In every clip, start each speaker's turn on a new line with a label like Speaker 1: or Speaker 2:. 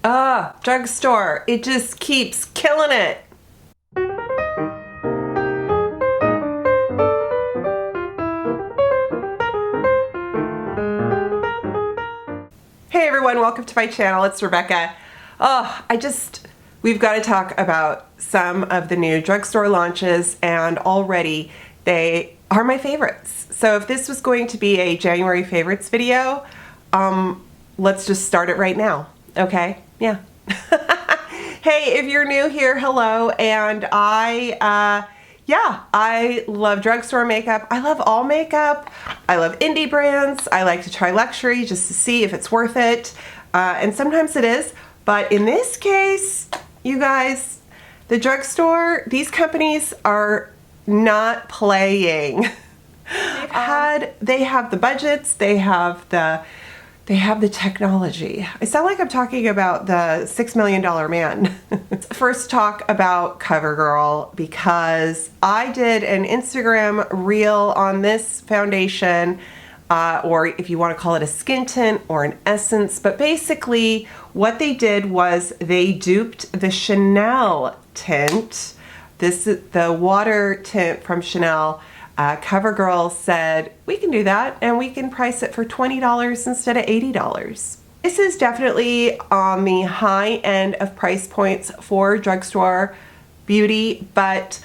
Speaker 1: Drugstore. It just keeps killing it. Hey everyone, welcome to my channel. It's Rebecca. We've got to talk about some of the new drugstore launches, and already they are my favorites. So if this was going to be a January favorites video, let's just start it right now. Okay? Yeah. Hey, if you're new here, hello. And I love drugstore makeup. I love all makeup. I love indie brands. I like to try luxury just to see if it's worth it. And sometimes it is. But in this case, you guys, the drugstore, these companies are not playing. They have the budgets, they have the technology. I sound like I'm talking about the $6 Million Man. First talk about Covergirl, because I did an Instagram reel on this foundation, or if you want to call it a skin tint or an essence, but basically what they did was they duped the Chanel tint. This is the water tint from Chanel. Covergirl said, we can do that and we can price it for $20 instead of $80. This is definitely on the high end of price points for drugstore beauty, but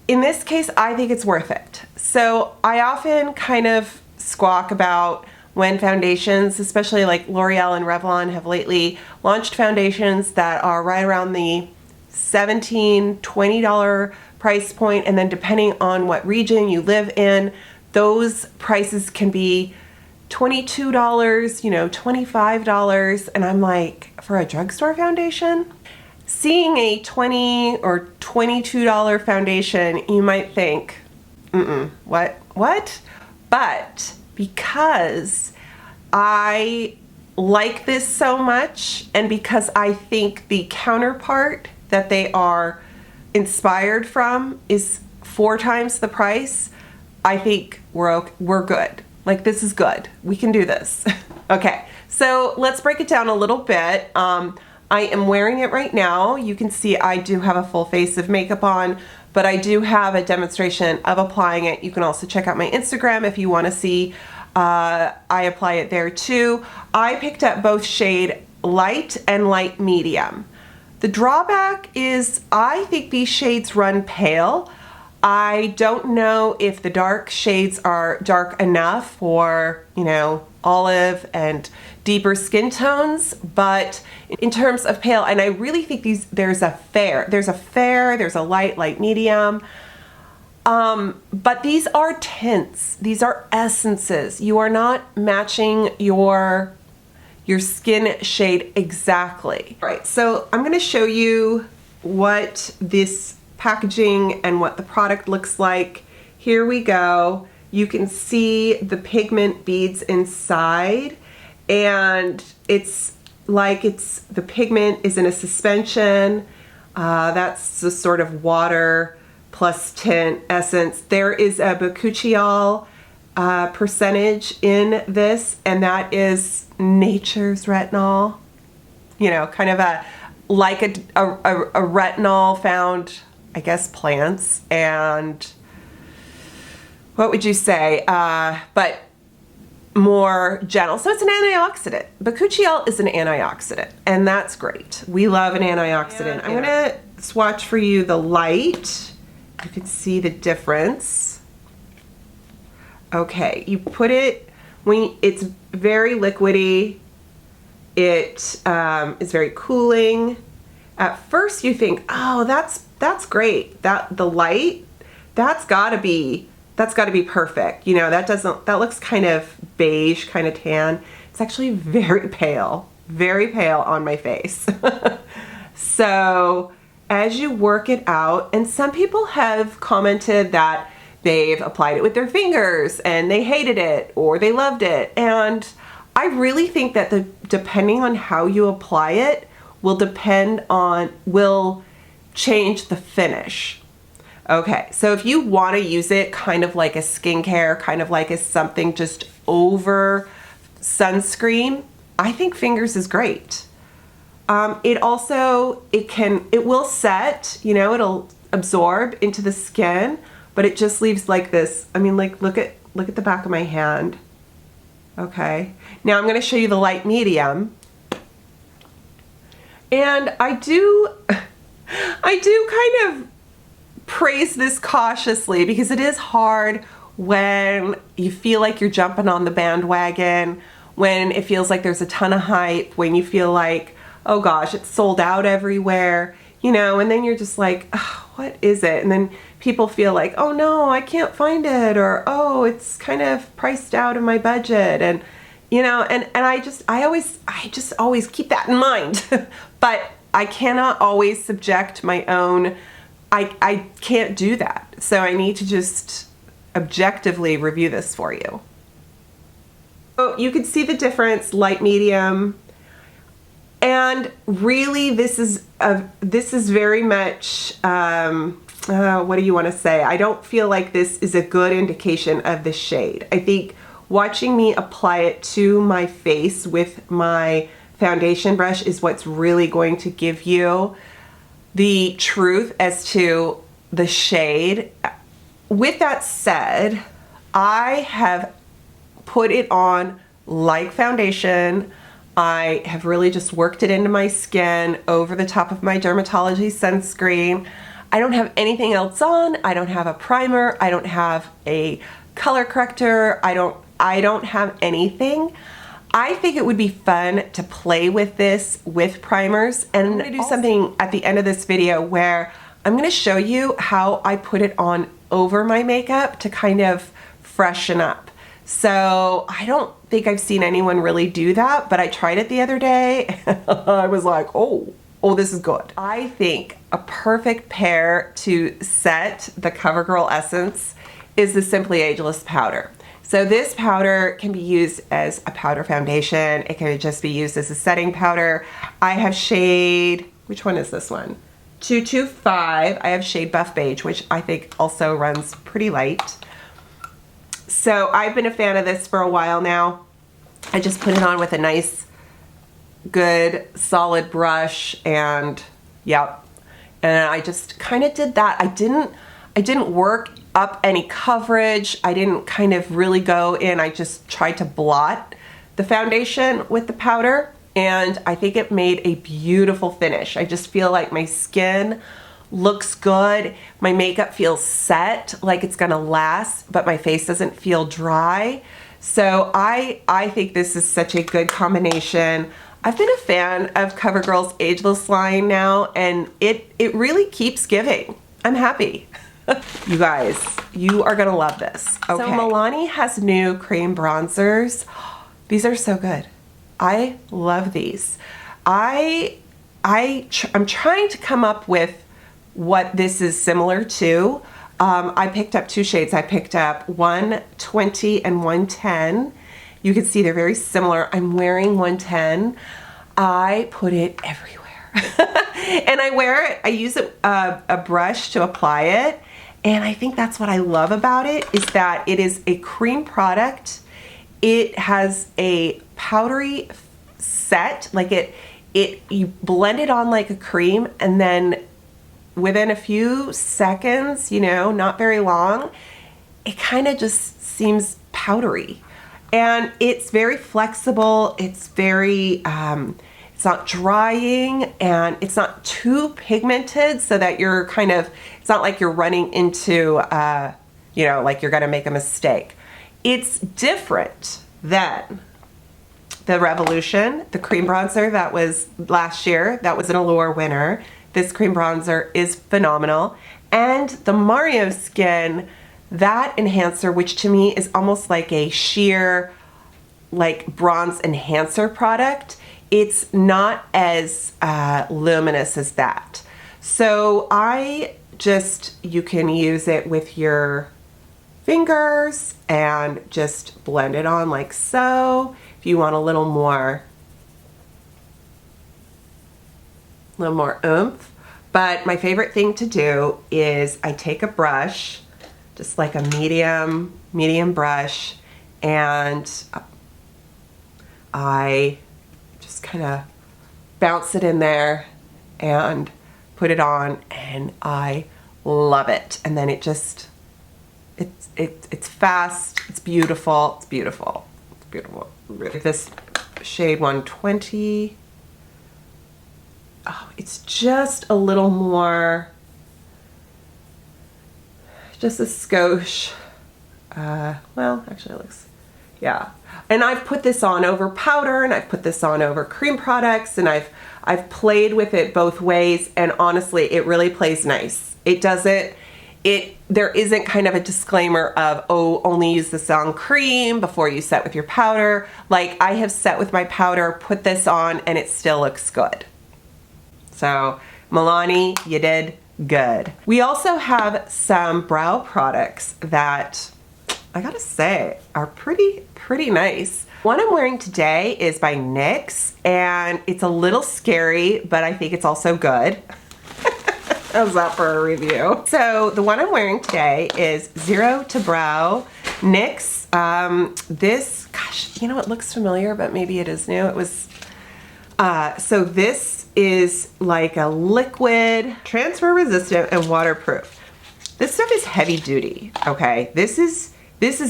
Speaker 1: in this case, I think it's worth it. So I often kind of squawk about when foundations, especially like L'Oreal and Revlon, have lately launched foundations that are right around the $17, $20 price point, and then depending on what region you live in, those prices can be $22, $25, and I'm like, for a drugstore foundation? Seeing a $20 or $22 foundation, you might think, what? But because I like this so much, and because I think the counterpart that they are inspired from is 4 times the price, I think we're good. Like, this is good. We can do this. Okay, so let's break it down a little bit. I am wearing it right now. You can see I do have a full face of makeup on, but I do have a demonstration of applying it. You can also check out my Instagram if you want to see. I apply it there too. I picked up both shade light and light medium. The drawback is I think these shades run pale. I don't know if the dark shades are dark enough for, olive and deeper skin tones, but in terms of pale, and I really think there's a light medium. But these are tints. These are essences. You are not matching your skin shade exactly. All right, so I'm going to show you what this packaging and what the product looks like. Here we go. You can see the pigment beads inside, and it's like the pigment is in a suspension. That's the sort of water plus tint essence. There is a bakuchiol percentage in this, and that is nature's retinol, kind of like a retinol found, I guess, plants, and what would you say, but more gentle. So it's an antioxidant. Bakuchiol is an antioxidant, and that's great. We love an antioxidant. Yeah. I'm gonna swatch for you the light. You can see the difference. Okay, you put it when it's very liquidy. It is very cooling. At first you think, oh, that's great. The light, that's gotta be perfect. That looks kind of beige, kind of tan. It's actually very pale on my face. So as you work it out, and some people have commented that they've applied it with their fingers and they hated it or they loved it, and I really think that depending on how you apply it will change the finish. Okay, so if you want to use it kind of like a skincare, kind of like as something just over sunscreen, I think fingers is great. It also, it will set, you know, it'll absorb into the skin, but it just leaves like this. I mean, like, look at the back of my hand. Okay. Now I'm going to show you the light medium. And I do kind of praise this cautiously because it is hard when you feel like you're jumping on the bandwagon, when it feels like there's a ton of hype, when you feel like, oh gosh, it's sold out everywhere, you know, and then you're just like, oh, what is it? And then people feel like, oh no, I can't find it, or oh, it's kind of priced out of my budget. And you know, and I just always keep that in mind. But I cannot always subject my own, I can't do that. So I need to just objectively review this for you. So you can see the difference, light, medium, and really this is very much, what do you want to say? I don't feel like this is a good indication of the shade. I think watching me apply it to my face with my foundation brush is what's really going to give you the truth as to the shade. With that said, I have put it on like foundation. I have really just worked it into my skin over the top of my dermatology sunscreen. I don't have anything else on. I don't have a primer. I don't have a color corrector. I don't have anything. I think it would be fun to play with this with primers, and I'm going to do something at the end of this video where I'm going to show you how I put it on over my makeup to kind of freshen up. So I don't think I've seen anyone really do that, but I tried it the other day. I was like, oh, this is good. I think a perfect pair to set the Covergirl Essence is the Simply Ageless powder. So this powder can be used as a powder foundation. It can just be used as a setting powder. I have shade, which one is this one? 225. I have shade Buff Beige, which I think also runs pretty light. So I've been a fan of this for a while now. I just put it on with a nice, good, solid brush, and yep. And I just kind of did that. I didn't work up any coverage. I didn't kind of really go in. I just tried to blot the foundation with the powder, and I think it made a beautiful finish. I just feel like my skin looks good. My makeup feels set, like it's gonna last, but my face doesn't feel dry. So I think this is such a good combination. I've been a fan of Covergirl's Ageless line now, and it really keeps giving. I'm happy. You guys, you are gonna love this. Okay. So Milani has new cream bronzers. These are so good. I love these. I'm trying to come up with what this is similar to. I picked up two shades. I picked up 120 and 110. You can see they're very similar. I'm wearing 110. I put it everywhere. And I wear it, I use a brush to apply it. And I think that's what I love about it, is that it is a cream product. It has a powdery set, like you blend it on like a cream, and then within a few seconds, you know, not very long, it kind of just seems powdery. And it's very flexible. It's very, it's not drying, and it's not too pigmented so that you're kind of, it's not like you're running into, you know, like you're gonna make a mistake. It's different than the Revolution, the cream bronzer that was last year, that was an Allure winner. This cream bronzer is phenomenal. And the Mario Skin, that enhancer, which to me is almost like a sheer, like bronze enhancer product, it's not as luminous as that. So you can use it with your fingers and just blend it on like so. If you want a little more oomph. But my favorite thing to do is I take a brush, just like a medium brush, and I just kind of bounce it in there and put it on, and I love it. And then it just, it's fast, it's beautiful, it's beautiful, it's beautiful. This shade 120, oh, it's just a little more, just a skosh. Well, actually it looks, yeah. And I've put this on over powder, and I've put this on over cream products, and I've played with it both ways, and honestly, it really plays nice. It doesn't, there isn't kind of a disclaimer of, oh, only use this on cream before you set with your powder. Like, I have set with my powder, put this on, and it still looks good. So, Milani, you did good. We also have some brow products that, I gotta say, are pretty nice. One I'm wearing today is by NYX, and it's a little scary, but I think it's also good. How's that for a review? So the one I'm wearing today is Zero to Brow NYX. This, gosh, you know, it looks familiar, but maybe it is new. It was, so this is like a liquid, transfer resistant and waterproof. This stuff is heavy duty, okay? This is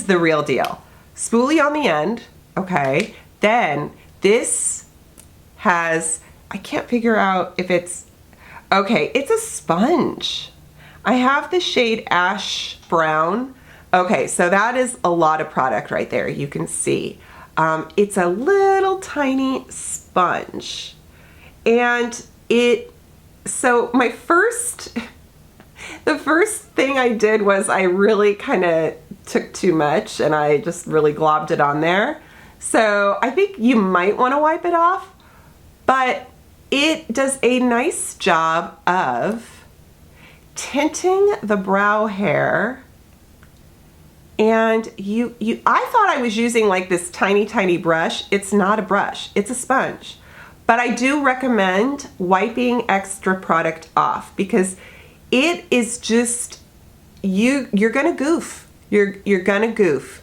Speaker 1: the real deal. Spoolie on the end, okay? Then this has, I can't figure out if it's, okay, it's a sponge. I have the shade Ash Brown. Okay, so that is a lot of product right there, you can see. It's a little tiny sponge. And so my the first thing I did was I really kind of took too much, and I just really globbed it on there. So I think you might want to wipe it off, but it does a nice job of tinting the brow hair. And I thought I was using like this tiny brush. It's not a brush, it's a sponge. But I do recommend wiping extra product off, because it is just, you're gonna goof. You're gonna goof.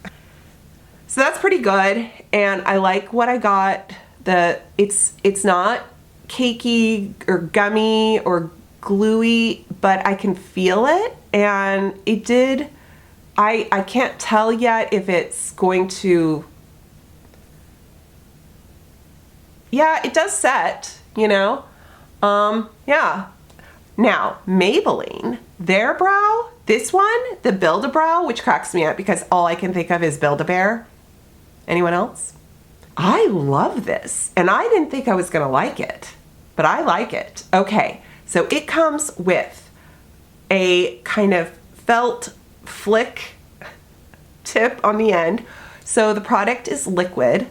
Speaker 1: So that's pretty good, and I like what I got. It's not cakey or gummy or gluey, but I can feel it, and it did. I can't tell yet if it's going to, yeah, it does set, you know. Yeah. Now, Maybelline, their brow, this one, the Build-A-Brow, which cracks me up because all I can think of is Build-A-Bear. Anyone else? I love this, and I didn't think I was gonna like it, but I like it. Okay, so it comes with a kind of felt flick tip on the end. So the product is liquid.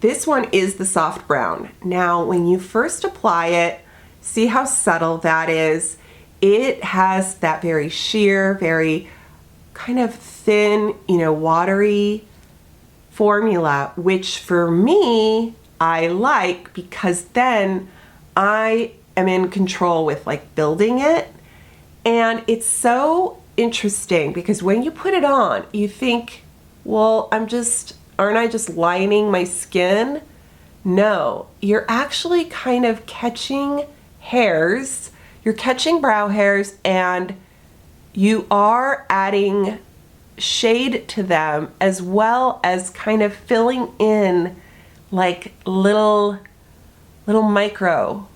Speaker 1: This one is the soft brown. Now, when you first apply it, see how subtle that is. It has that very sheer, very kind of thin, you know, watery formula, which for me, I like, because then I am in control with like building it. And it's so interesting because when you put it on, you think, well, aren't I just lining my skin? No, you're actually kind of catching hairs. You're catching brow hairs, and you are adding shade to them, as well as kind of filling in like little micro.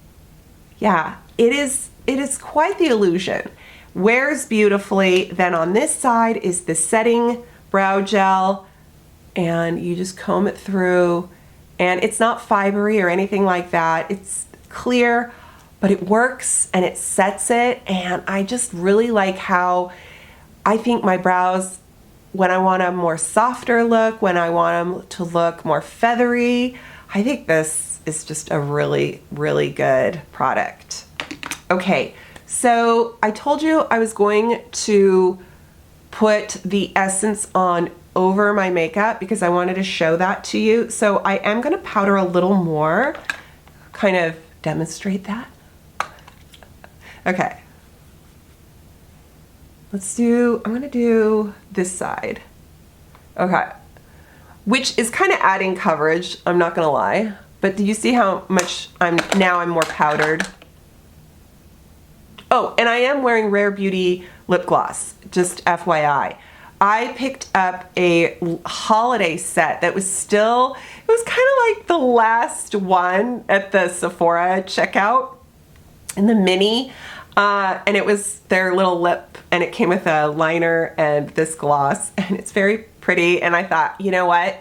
Speaker 1: Yeah, it is quite the illusion. Wears beautifully. Then on this side is the setting brow gel, and you just comb it through, and it's not fibery or anything like that. It's clear, but it works and it sets it. And I just really like how I think my brows, when I want a more softer look, when I want them to look more feathery, I think this is just a really good product. Okay, so I told you I was going to put the essence on over my makeup because I wanted to show that to you. So I am gonna powder a little more, kind of demonstrate that. Okay. I'm gonna do this side. Okay. Which is kind of adding coverage, I'm not gonna lie. But do you see how much I'm more powdered? Oh, and I am wearing Rare Beauty lip gloss, just FYI. I picked up a holiday set that was still, it was kind of like the last one at the Sephora checkout in the mini. And it was their little lip, and it came with a liner and this gloss, and it's very pretty. And I thought, you know what?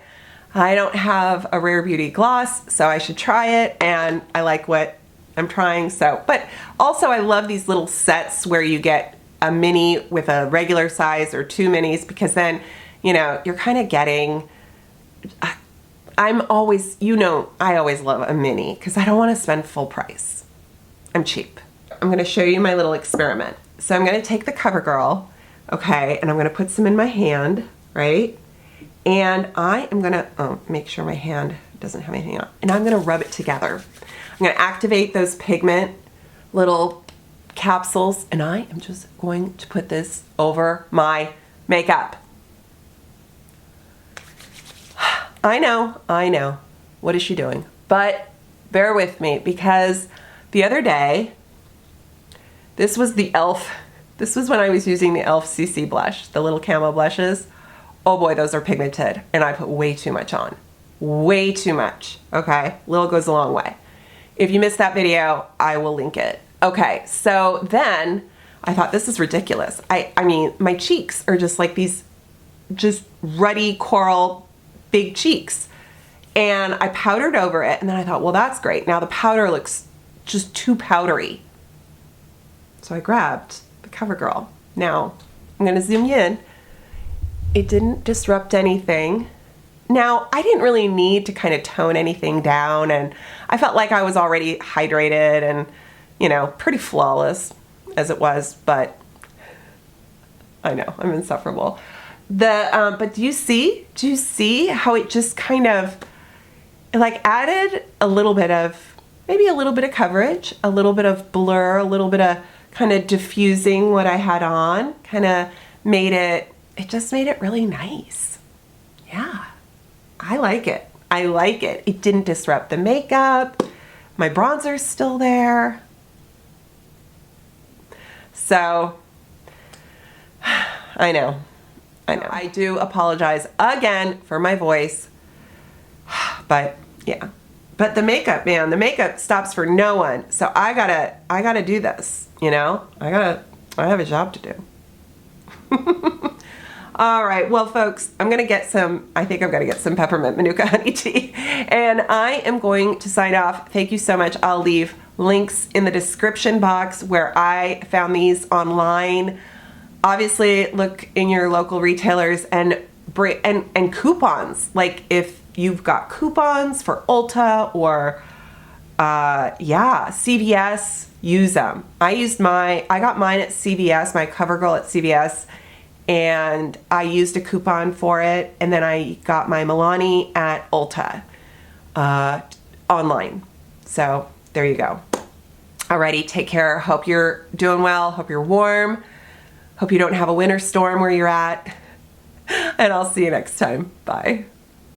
Speaker 1: I don't have a Rare Beauty gloss, so I should try it, and I like what I'm trying. So, but also I love these little sets where you get a mini with a regular size or 2 minis, because then, you know, you're kind of getting, I'm always, you know, I always love a mini because I don't want to spend full price. I'm cheap. I'm going to show you my little experiment. So I'm going to take the Covergirl, okay, and I'm going to put some in my hand, right? And I am going to make sure my hand doesn't have anything on. And I'm going to rub it together. I'm going to activate those pigment little capsules, and I am just going to put this over my makeup. I know. What is she doing? But bear with me, because the other day, this was the e.l.f. This was when I was using the e.l.f. CC blush, the little camo blushes. Oh boy, those are pigmented, and I put way too much on. Way too much, okay? Little goes a long way. If you missed that video, I will link it. Okay, so then I thought, this is ridiculous. I mean, my cheeks are just like these just ruddy coral big cheeks. And I powdered over it, and then I thought, well, that's great. Now the powder looks just too powdery. So I grabbed the Covergirl. Now, I'm gonna zoom you in. It didn't disrupt anything. Now, I didn't really need to kind of tone anything down, and I felt like I was already hydrated and, you know, pretty flawless as it was, but I know, I'm insufferable. But do you see how it just kind of, like, added a little bit of, maybe a little bit of coverage, a little bit of blur, a little bit of kind of diffusing what I had on, kind of made it, it just made it really nice. Yeah, I like it. I like it. It didn't disrupt the makeup. My bronzer's still there. So, I know. I do apologize again for my voice, but yeah. But the makeup, man, the makeup stops for no one. So I gotta do this, you know? I have a job to do. All right, well, folks, I think I'm gonna get some peppermint manuka honey tea, and I am going to sign off. Thank you so much. I'll leave links in the description box where I found these online. Obviously, look in your local retailers and coupons. Like if you've got coupons for Ulta or CVS, use them. I got mine at CVS, my Covergirl at CVS, and I used a coupon for it, and then I got my Milani at Ulta online. So there you go. Alrighty, take care. Hope you're doing well. Hope you're warm. Hope you don't have a winter storm where you're at. And I'll see you next time. Bye.